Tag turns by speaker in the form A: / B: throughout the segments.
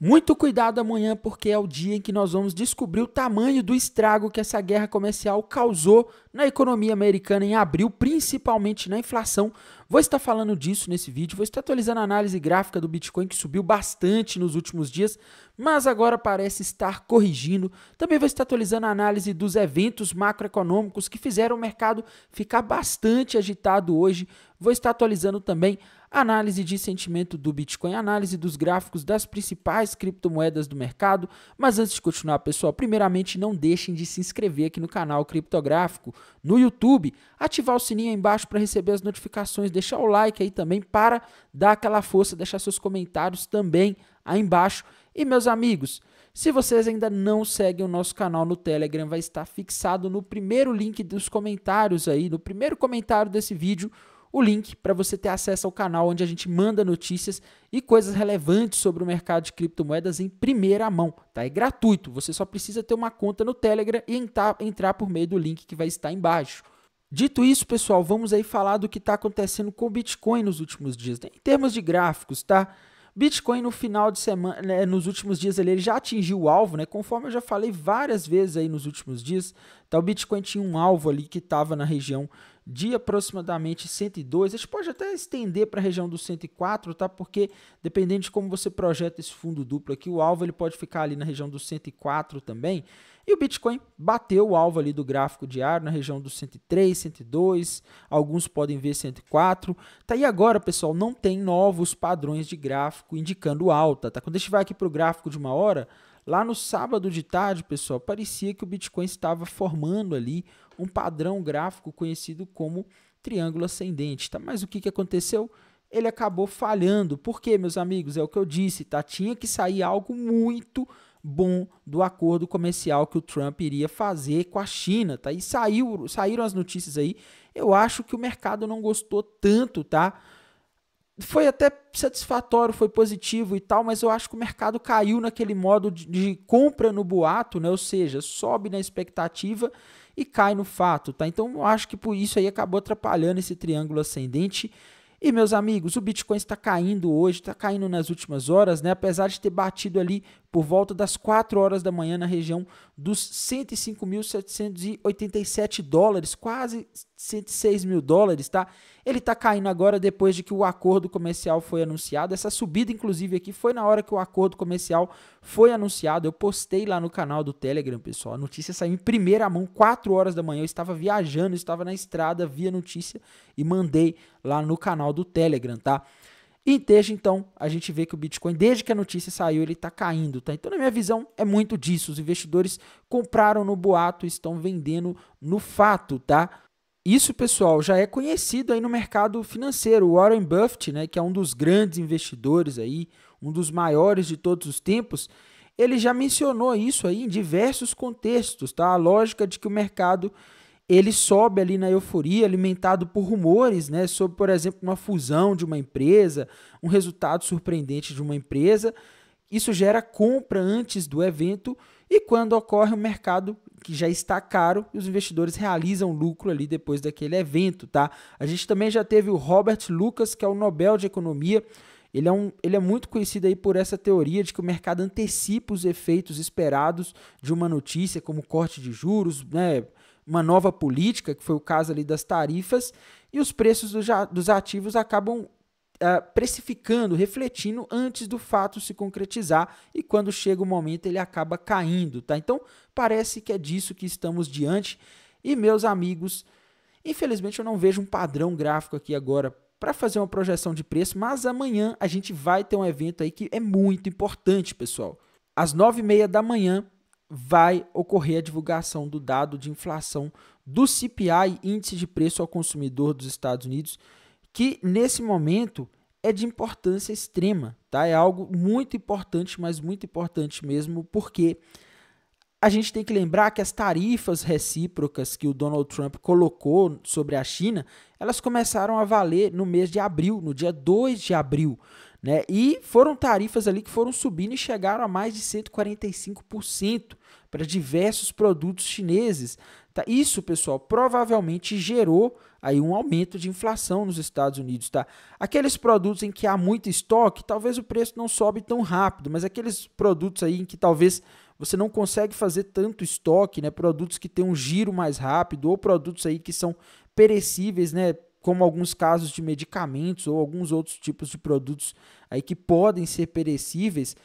A: Muito cuidado amanhã, porque é o dia em que nós vamos descobrir o tamanho do estrago que essa guerra comercial causou na economia americana em abril, principalmente na inflação. Vou estar falando disso nesse vídeo, vou estar atualizando a análise gráfica do Bitcoin, que subiu bastante nos últimos dias, mas agora parece estar corrigindo. Também vou estar atualizando a análise dos eventos macroeconômicos que fizeram o mercado ficar bastante agitado hoje. Vou estar atualizando também a análise de sentimento do Bitcoin, análise dos gráficos das principais criptomoedas do mercado. Mas antes de continuar, pessoal, primeiramente não deixem de se inscrever aqui no canal Criptográfico no YouTube, ativar o sininho aí embaixo para receber as notificações, deixar o like aí também para dar aquela força, deixar seus comentários também aí embaixo. E meus amigos, se vocês ainda não seguem o nosso canal no Telegram, vai estar fixado no primeiro link dos comentários aí, no primeiro comentário desse vídeo, o link para você ter acesso ao canal onde a gente manda notícias e coisas relevantes sobre o mercado de criptomoedas em primeira mão, tá? É gratuito, você só precisa ter uma conta no Telegram e entrar por meio do link que vai estar embaixo. Dito isso, pessoal, vamos aí falar do que está acontecendo com o Bitcoin nos últimos dias, né? Em termos de gráficos, tá? Bitcoin no final de semana, né, nos últimos dias ele já atingiu o alvo, né? Conforme eu já falei várias vezes aí nos últimos dias, tá? O Bitcoin tinha um alvo ali que estava na região de aproximadamente 102. A gente pode até estender para a região dos 104, tá? Porque dependendo de como você projeta esse fundo duplo aqui, o alvo ele pode ficar ali na região dos 104 também. E o Bitcoin bateu o alvo ali do gráfico diário na região dos 103, 102, alguns podem ver 104. Tá, e agora, pessoal, não tem novos padrões de gráfico indicando alta, tá? Quando a gente vai aqui para o gráfico de uma hora, lá no sábado de tarde, pessoal, parecia que o Bitcoin estava formando ali um padrão gráfico conhecido como triângulo ascendente, tá? Mas o que aconteceu? Ele acabou falhando. Por quê, meus amigos? É o que eu disse, tá? Tinha que sair algo muito bom do acordo comercial que o Trump iria fazer com a China, tá? E saíram as notícias aí. Eu acho que o mercado não gostou tanto, tá? Foi até satisfatório, foi positivo e tal, mas eu acho que o mercado caiu naquele modo de compra no boato, né? Ou seja, sobe na expectativa e cai no fato, tá? Então eu acho que por isso aí acabou atrapalhando esse triângulo ascendente. E, meus amigos, o Bitcoin está caindo hoje, está caindo nas últimas horas, né? Apesar de ter batido ali por volta das 4 horas da manhã na região dos 105.787 dólares, quase 106 mil dólares, tá? Ele está caindo agora depois de que o acordo comercial foi anunciado. Essa subida, inclusive, aqui foi na hora que o acordo comercial foi anunciado. Eu postei lá no canal do Telegram, pessoal. A notícia saiu em primeira mão, 4 horas da manhã. Eu estava viajando, estava na estrada, vi a notícia e mandei lá no canal do Telegram, tá? E desde então, a gente vê que o Bitcoin, desde que a notícia saiu, ele está caindo, tá? Então, na minha visão, é muito disso. Os investidores compraram no boato e estão vendendo no fato, tá? Isso, pessoal, já é conhecido aí no mercado financeiro. O Warren Buffett, né, que é um dos grandes investidores aí, um dos maiores de todos os tempos, ele já mencionou isso aí em diversos contextos, tá? A lógica de que o mercado ele sobe ali na euforia, alimentado por rumores, né, sobre, por exemplo, uma fusão de uma empresa, um resultado surpreendente de uma empresa. Isso gera compra antes do evento e quando ocorre o mercado que já está caro, os investidores realizam lucro ali depois daquele evento, tá? A gente também já teve o Robert Lucas, que é o Nobel de Economia. Ele é muito conhecido aí por essa teoria de que o mercado antecipa os efeitos esperados de uma notícia, como corte de juros, né, uma nova política, que foi o caso ali das tarifas, e os preços dos ativos acabam precificando, refletindo antes do fato se concretizar, e quando chega o momento ele acaba caindo, tá? Então parece que é disso que estamos diante. E, meus amigos, infelizmente eu não vejo um padrão gráfico aqui agora para fazer uma projeção de preço, mas amanhã a gente vai ter um evento aí que é muito importante, pessoal. Às 9h30 da manhã vai ocorrer a divulgação do dado de inflação do CPI, Índice de Preço ao Consumidor dos Estados Unidos, que nesse momento é de importância extrema, tá? É algo muito importante, mas muito importante mesmo, porque a gente tem que lembrar que as tarifas recíprocas que o Donald Trump colocou sobre a China, elas começaram a valer no mês de abril, no dia 2 de abril, né? E foram tarifas ali que foram subindo e chegaram a mais de 145% para diversos produtos chineses, Tá? Isso, pessoal, provavelmente gerou aí um aumento de inflação nos Estados Unidos. Tá? Aqueles produtos em que há muito estoque, talvez o preço não sobe tão rápido, mas aqueles produtos aí em que talvez você não consegue fazer tanto estoque, né? Produtos que têm um giro mais rápido, ou produtos aí que são perecíveis, né? Como alguns casos de medicamentos ou alguns outros tipos de produtos aí que podem ser perecíveis,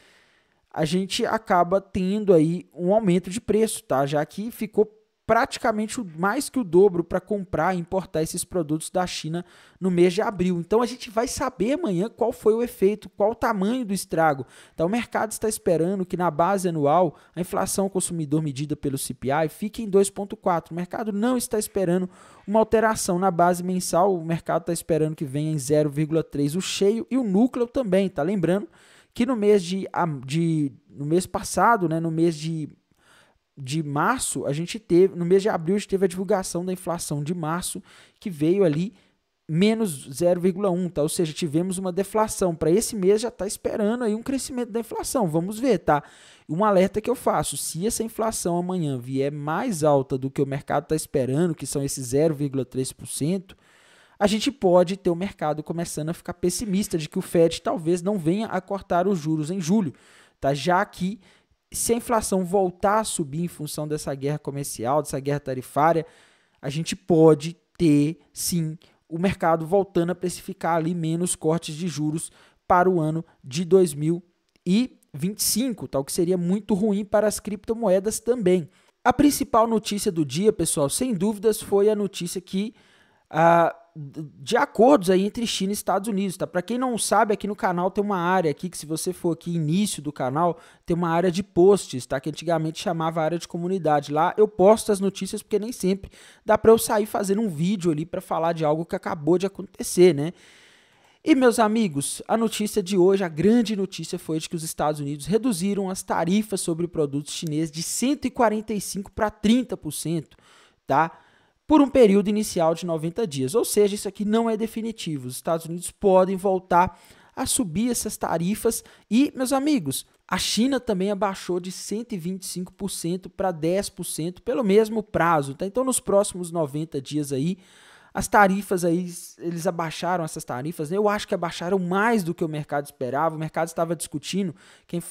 A: a gente acaba tendo aí um aumento de preço, tá? Já que ficou praticamente mais que o dobro para comprar e importar esses produtos da China no mês de abril. Então a gente vai saber amanhã qual foi o efeito, qual o tamanho do estrago. Então o mercado está esperando que na base anual a inflação ao consumidor medida pelo CPI fique em 2,4. O mercado não está esperando uma alteração na base mensal, o mercado está esperando que venha em 0,3 o cheio e o núcleo também, tá? Lembrando que no mês passado, né, no mês de março, no mês de abril, a gente teve a divulgação da inflação de março, que veio ali menos 0,1, tá? Ou seja, tivemos uma deflação. Para esse mês já está esperando aí um crescimento da inflação. Vamos ver, tá? Um alerta que eu faço, se essa inflação amanhã vier mais alta do que o mercado está esperando, que são esses 0,3%, a gente pode ter o mercado começando a ficar pessimista de que o Fed talvez não venha a cortar os juros em julho, tá? Já que se a inflação voltar a subir em função dessa guerra comercial, dessa guerra tarifária, a gente pode ter, sim, o mercado voltando a precificar ali menos cortes de juros para o ano de 2025, tá? O que seria muito ruim para as criptomoedas também. A principal notícia do dia, pessoal, sem dúvidas, foi a notícia que de acordos aí entre China e Estados Unidos, tá? Para quem não sabe, aqui no canal tem uma área aqui que, se você for aqui início do canal, tem uma área de posts, tá? Que antigamente chamava área de comunidade. Lá eu posto as notícias porque nem sempre dá para eu sair fazendo um vídeo ali para falar de algo que acabou de acontecer, né? E, meus amigos, a notícia de hoje, a grande notícia foi de que os Estados Unidos reduziram as tarifas sobre produtos chineses de 145% para 30%, tá? Por um período inicial de 90 dias. Ou seja, isso aqui não é definitivo. Os Estados Unidos podem voltar a subir essas tarifas e, meus amigos, a China também abaixou de 125% para 10% pelo mesmo prazo, tá? Então, nos próximos 90 dias aí, as tarifas aí, eles abaixaram essas tarifas, né? Eu acho que abaixaram mais do que o mercado esperava. O mercado estava discutindo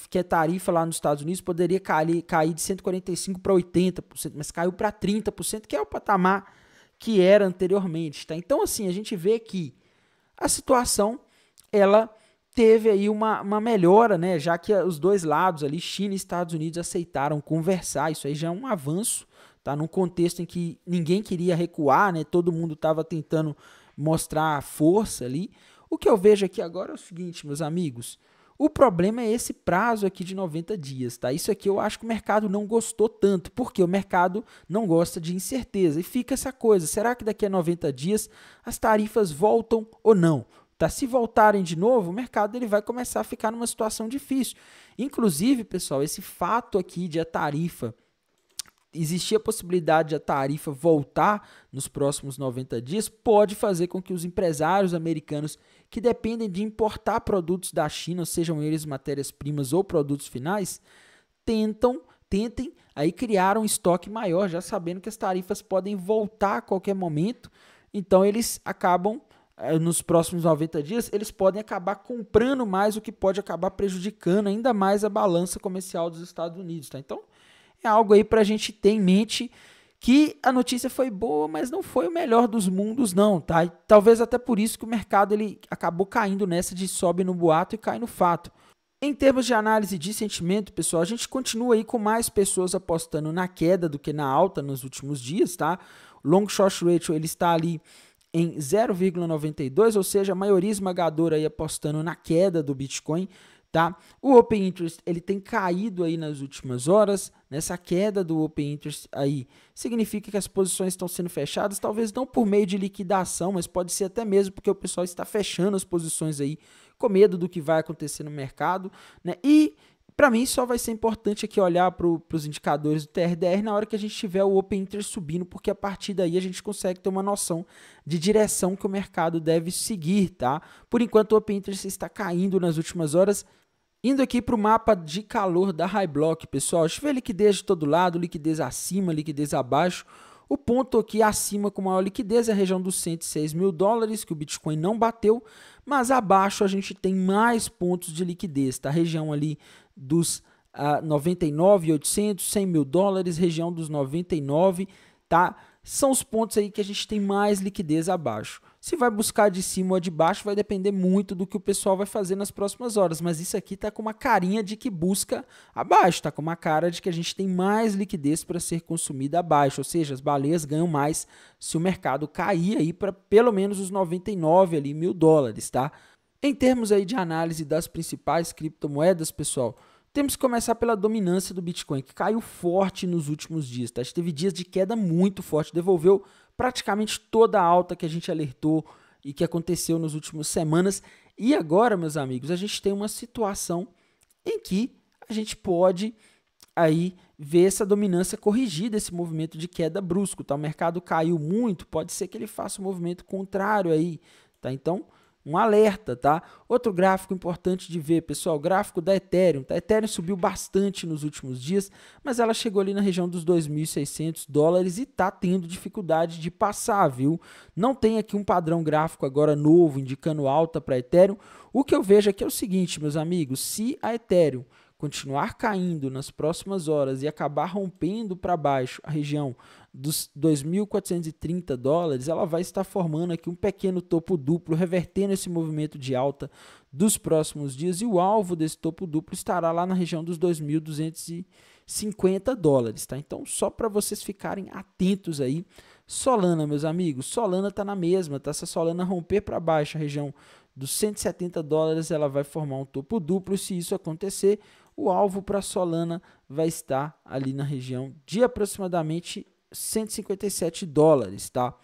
A: que a tarifa lá nos Estados Unidos poderia cair de 145% para 80%, mas caiu para 30%, que é o patamar que era anteriormente, tá? Então, assim, a gente vê que a situação, ela teve aí uma melhora, né? Já que os dois lados ali, China e Estados Unidos, aceitaram conversar. Isso aí já é um avanço, tá? Num contexto em que ninguém queria recuar, né? Todo mundo estava tentando mostrar força ali. O que eu vejo aqui agora é o seguinte, meus amigos, o problema é esse prazo aqui de 90 dias, tá? Isso aqui eu acho que o mercado não gostou tanto, porque o mercado não gosta de incerteza. E fica essa coisa, será que daqui a 90 dias as tarifas voltam ou não? Tá? Se voltarem de novo, o mercado ele vai começar a ficar numa situação difícil. Inclusive, pessoal, esse fato aqui de a tarifa, existir a possibilidade de a tarifa voltar nos próximos 90 dias, pode fazer com que os empresários americanos que dependem de importar produtos da China, sejam eles matérias-primas ou produtos finais, tentem aí criar um estoque maior, já sabendo que as tarifas podem voltar a qualquer momento. Então eles acabam, nos próximos 90 dias, eles podem acabar comprando mais, o que pode acabar prejudicando ainda mais a balança comercial dos Estados Unidos, tá? Então é algo aí para a gente ter em mente, que a notícia foi boa, mas não foi o melhor dos mundos não, tá? E talvez até por isso que o mercado ele acabou caindo nessa de sobe no boato e cai no fato. Em termos de análise de sentimento, pessoal, a gente continua aí com mais pessoas apostando na queda do que na alta nos últimos dias, tá? O long short ratio ele está ali em 0,92, ou seja, a maioria esmagadora aí apostando na queda do Bitcoin, tá? O Open Interest ele tem caído aí nas últimas horas. Nessa queda do Open Interest aí significa que as posições estão sendo fechadas, talvez não por meio de liquidação, mas pode ser até mesmo porque o pessoal está fechando as posições aí com medo do que vai acontecer no mercado, né? E para mim só vai ser importante aqui olhar para os indicadores do TRDR na hora que a gente tiver o Open Interest subindo, porque a partir daí a gente consegue ter uma noção de direção que o mercado deve seguir, tá? Por enquanto o Open Interest está caindo nas últimas horas. Indo aqui para o mapa de calor da High Block, pessoal, a gente vê liquidez de todo lado, liquidez acima, liquidez abaixo. O ponto aqui acima com maior liquidez é a região dos 106 mil dólares, que o Bitcoin não bateu, mas abaixo a gente tem mais pontos de liquidez, tá? A região ali dos 99.800, 100 mil dólares, região dos 99, tá? São os pontos aí que a gente tem mais liquidez abaixo. Se vai buscar de cima ou de baixo vai depender muito do que o pessoal vai fazer nas próximas horas, mas isso aqui está com uma carinha de que busca abaixo, está com uma cara de que a gente tem mais liquidez para ser consumida abaixo, ou seja, as baleias ganham mais se o mercado cair aí para pelo menos os 99 ali, mil dólares, tá? Em termos aí de análise das principais criptomoedas, pessoal, temos que começar pela dominância do Bitcoin, que caiu forte nos últimos dias, tá? A gente teve dias de queda muito forte, devolveu praticamente toda a alta que a gente alertou e que aconteceu nas últimas semanas. E agora, meus amigos, a gente tem uma situação em que a gente pode aí ver essa dominância corrigida, esse movimento de queda brusco, tá? O mercado caiu muito, pode ser que ele faça um movimento contrário aí, tá? Então, um alerta, tá? Outro gráfico importante de ver, pessoal, o gráfico da Ethereum. A Ethereum subiu bastante nos últimos dias, mas ela chegou ali na região dos 2.600 dólares e tá tendo dificuldade de passar, viu? Não tem aqui um padrão gráfico agora novo indicando alta para a Ethereum. O que eu vejo aqui é o seguinte, meus amigos, se a Ethereum continuar caindo nas próximas horas e acabar rompendo para baixo a região dos 2.430 dólares, ela vai estar formando aqui um pequeno topo duplo, revertendo esse movimento de alta dos próximos dias, e o alvo desse topo duplo estará lá na região dos 2.250 dólares, tá? Então, só para vocês ficarem atentos aí. Solana, meus amigos, Solana está na mesma, tá? Se a Solana romper para baixo a região dos 170 dólares, ela vai formar um topo duplo, e se isso acontecer, o alvo para a Solana vai estar ali na região de aproximadamente 157 dólares, tá?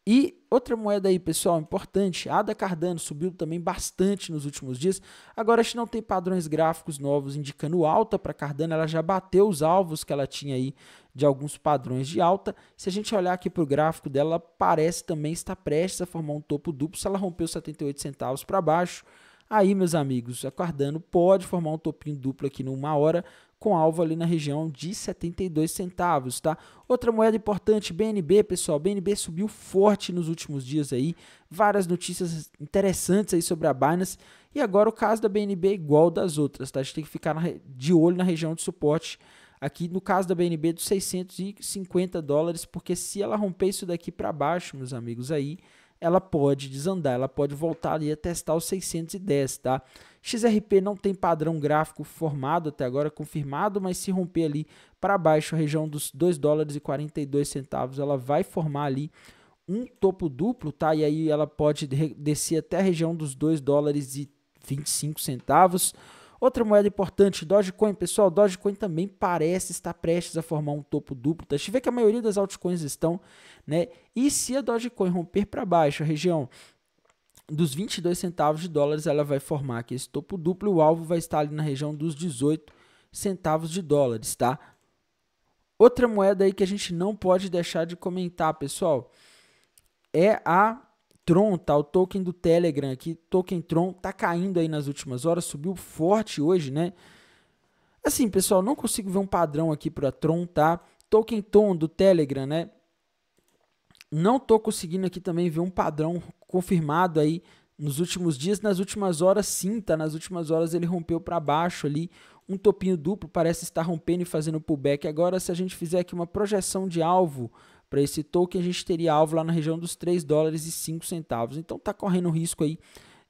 A: E outra moeda aí, pessoal, importante, a ADA Cardano subiu também bastante nos últimos dias. Agora a gente não tem padrões gráficos novos indicando alta para Cardano, ela já bateu os alvos que ela tinha aí de alguns padrões de alta. Se a gente olhar aqui para o gráfico dela, ela parece também estar prestes a formar um topo duplo. Se ela rompeu 78 centavos para baixo, aí, meus amigos, a Cardano pode formar um topinho duplo aqui numa hora, com alvo ali na região de 72 centavos, tá? Outra moeda importante, BNB, pessoal, BNB subiu forte nos últimos dias aí, várias notícias interessantes aí sobre a Binance, e agora o caso da BNB é igual das outras, tá? A gente tem que ficar de olho na região de suporte, aqui no caso da BNB dos 650 dólares, porque se ela romper isso daqui para baixo, meus amigos, aí ela pode desandar, ela pode voltar ali a testar os 610, tá? XRP não tem padrão gráfico formado até agora, confirmado, mas se romper ali para baixo a região dos 2 dólares e 42 centavos, ela vai formar ali um topo duplo, tá? E aí ela pode descer até a região dos 2 dólares e 25 centavos. Outra moeda importante, Dogecoin, pessoal, Dogecoin também parece estar prestes a formar um topo duplo, tá? A gente vê que a maioria das altcoins estão, né? E se a Dogecoin romper para baixo a região dos 22 centavos de dólares, ela vai formar aqui esse topo duplo, e o alvo vai estar ali na região dos 18 centavos de dólares, tá? Outra moeda aí que a gente não pode deixar de comentar, pessoal, é a Tron, tá? O token do Telegram aqui, token Tron, tá caindo aí nas últimas horas, subiu forte hoje, né? Assim, pessoal, não consigo ver um padrão aqui para Tron, tá? Token Tron do Telegram, né? Não tô conseguindo aqui também ver um padrão confirmado aí nos últimos dias. Nas últimas horas, sim, tá? Nas últimas horas ele rompeu para baixo ali, um topinho duplo, parece estar rompendo e fazendo pullback. Agora, se a gente fizer aqui uma projeção de alvo para esse token, a gente teria alvo lá na região dos 3 dólares e 5 centavos. Então tá correndo risco aí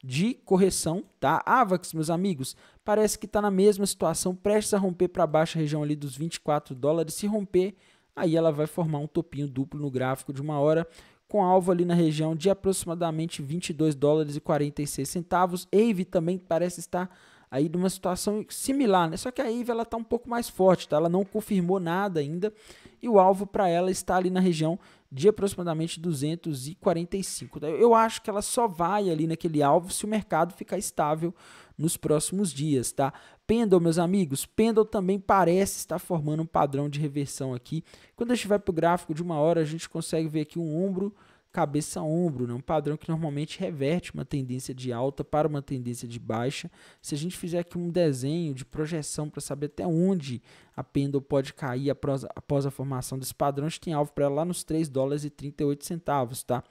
A: de correção, tá? Avax, meus amigos, parece que está na mesma situação, prestes a romper para baixo a região ali dos 24 dólares. Se romper, aí ela vai formar um topinho duplo no gráfico de uma hora, com alvo ali na região de aproximadamente 22 dólares e 46 centavos. Aave também parece estar aí numa situação similar, né? Só que a Aave ela está um pouco mais forte, tá? Ela não confirmou nada ainda, e o alvo para ela está ali na região de aproximadamente 245. Eu acho que ela só vai ali naquele alvo se o mercado ficar estável nos próximos dias, tá? Pendle, meus amigos, Pendle também parece estar formando um padrão de reversão aqui. Quando a gente vai para o gráfico de uma hora, a gente consegue ver aqui um ombro cabeça-ombro, né? Um padrão que normalmente reverte uma tendência de alta para uma tendência de baixa. Se a gente fizer aqui um desenho de projeção para saber até onde a pêndulo pode cair após a formação desse padrão, a gente tem alvo para ela lá nos 3 dólares e 38 centavos, tá?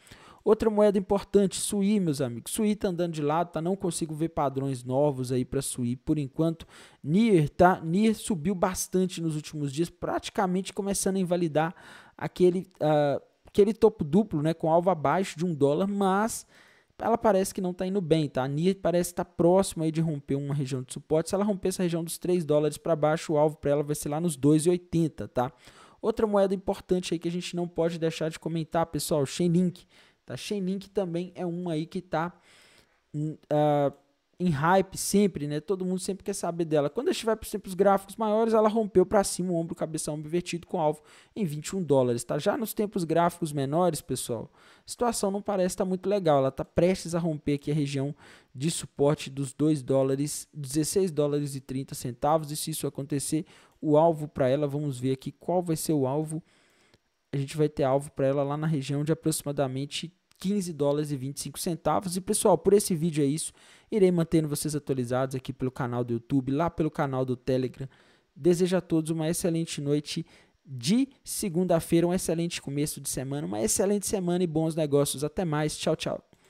A: Outra moeda importante, SUI, meus amigos. SUI tá andando de lado, tá? Não consigo ver padrões novos aí para SUI por enquanto. NIR, tá? NIR subiu bastante nos últimos dias, praticamente começando a invalidar aquele topo duplo, né, com alvo abaixo de $1, mas ela parece que não está indo bem, tá? A NIR parece estar próxima aí de romper uma região de suporte. Se ela romper essa região dos 3 dólares para baixo, o alvo para ela vai ser lá nos 2,80, tá? Outra moeda importante aí que a gente não pode deixar de comentar, pessoal, Chainlink, tá? Chainlink também é uma aí que está em hype sempre, né? Todo mundo sempre quer saber dela. Quando a gente vai para os gráficos maiores, ela rompeu para cima o ombro, cabeça, ombro invertido com alvo em 21 dólares, tá? Já nos tempos gráficos menores, pessoal, a situação não parece estar muito legal. Ela está prestes a romper aqui a região de suporte dos 2 dólares, 16 dólares e 30 centavos. E se isso acontecer, o alvo para ela, vamos ver aqui qual vai ser o alvo. A gente vai ter alvo para ela lá na região de aproximadamente 15 dólares e 25 centavos. E pessoal, por esse vídeo é isso. Irei mantendo vocês atualizados aqui pelo canal do YouTube, lá pelo canal do Telegram. Desejo a todos uma excelente noite de segunda-feira, um excelente começo de semana, uma excelente semana e bons negócios. Até mais. Tchau, tchau.